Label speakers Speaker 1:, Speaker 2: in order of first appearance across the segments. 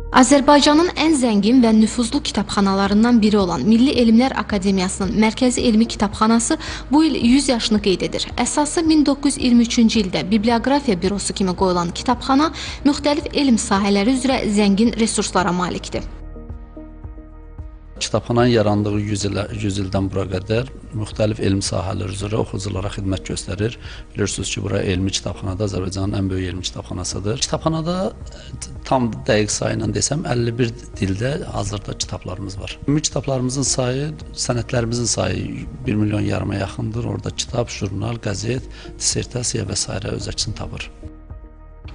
Speaker 1: Azərbaycanın ən zəngin və nüfuzlu kitabxanalarından biri olan Milli Elmlər Akademiyasının Mərkəzi Elmi Kitabxanası bu il 100 yaşını qeyd edir. Əsası 1923-cü ildə Bibliografiya Bürosu kimi qoyulan kitabxana müxtəlif elm sahələri üzrə zəngin resurslara malikdir.
Speaker 2: Kitabxananın yarandığı 100 ildən bura qədər müxtəlif elm sahələri üzrə oxuculara xidmət göstərir. Bilirsiniz ki, bura elmi kitabxanada Azərbaycanın ən böyük elmi kitabxanasıdır. Kitabxanada tam dəqiq sayı ilə desəm 51 dildə hazırda kitablarımız var. Ümumi kitablarımızın sayı, sənədlərimizin sayı 1,5 milyona yaxındır. Orada kitab, jurnal, qəzet, dissertasiya və s. öz əksini tapır.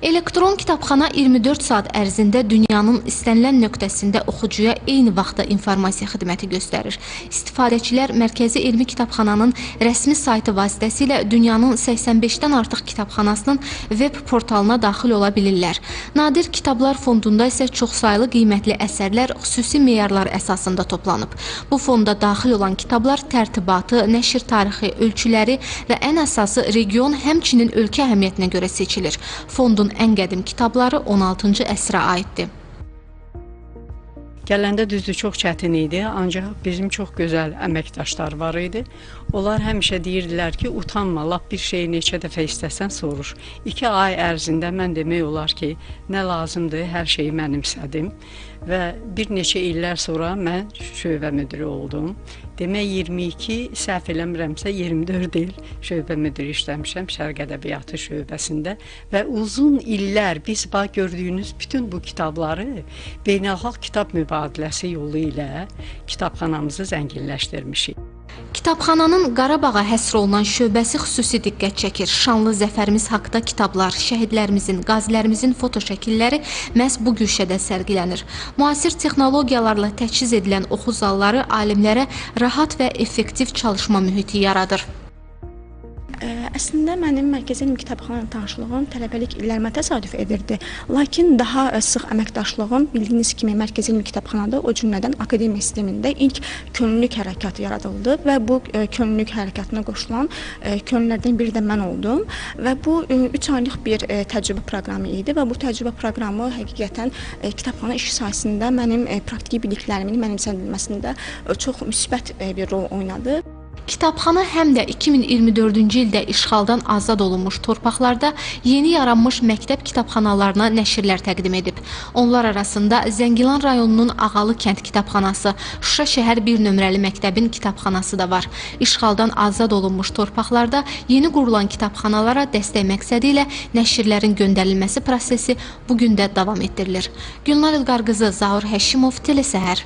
Speaker 1: Elektron kitabxana 24 saat ərzində dünyanın istənilən nöqtəsində oxucuya eyni vaxtda informasiya xidməti göstərir. İstifadəçilər Mərkəzi Elmi Kitabxananın rəsmi saytı vasitəsilə dünyanın 85-dən artıq kitabxanasının web portalına daxil ola bilirlər. Nadir kitablar fondunda isə çoxsaylı qiymətli əsərlər xüsusi meyarlar əsasında toplanıb. Bu fonda daxil olan kitablar tərtibatı, nəşr tarixi, ölçüləri və ən əsası region, həmçinin ölkə əhəmiyyətinə görə seçilir. Fondun ən qədim kitabları 16-cı əsrə aiddir.
Speaker 3: Gələndə düzdür, çox çətin idi, ancaq bizim çox gözəl əməkdaşlar var idi. Onlar həmişə deyirdilər ki, utanma, lap bir şeyi neçə dəfə istəsən soruş. 2 ay ərzində mən demək olar ki, nə lazımdır, hər şeyi mənimsədim və bir neçə illər sonra mən şöbə müdiri oldum. Demək 22, səhv eləmirəmsə 24 il şöbə müdiri işləmişəm Şərq Ədəbiyyatı şöbəsində və uzun illər biz gördüyünüz bütün bu kitabları beynəlxalq kitab mübadiləsi yolu ilə kitabxanamızı zənginləşdirmişik.
Speaker 1: Kitabxananın Qarabağa həsr olunan şöbəsi xüsusi diqqət çəkir. Şanlı zəfərimiz haqda kitablar, şəhidlərimizin, qazilərimizin foto şəkilləri məhz bu güşədə sərgilənir. Müasir texnologiyalarla təchiz edilən oxu zalları alimlərə rahat və effektiv çalışma mühiti yaradır.
Speaker 4: Əslində mənim Mərkəzi Elmi Kitabxana tanışlığım tələbəlik illərimə təsadüf edirdi. Lakin daha sıx əməkdaşlığım bildiyiniz kimi Mərkəzi Elmi Kitabxanada, o cümlədən akademiya sistemində ilk könüllülük hərəkatı yaradıldı və bu könüllülük hərəkatına qoşulan könüllülərdən biri də mən oldum və bu 3 aylıq bir təcrübə proqramı idi və bu təcrübə proqramı həqiqətən kitabxana işi sahəsində mənim praktiki biliklərimin mənimsənilməsində çox müsbət bir rol oynadı.
Speaker 1: Kitabxana həm də 2024-cü ildə işğaldan azad olunmuş torpaqlarda yeni yaranmış məktəb kitabxanalarına nəşrlər təqdim edib. Onlar arasında Zəngilan rayonunun Ağalı kənd kitabxanası, Şuşa şəhər 1 nömrəli məktəbin kitabxanası da var. İşğaldan azad olunmuş torpaqlarda yeni qurulan kitabxanalara dəstək məqsədi ilə nəşrlərin göndərilməsi prosesi bugün də davam etdirilir. Gülnar İlqar qızı, Zaur Həşimov, Telesəhər.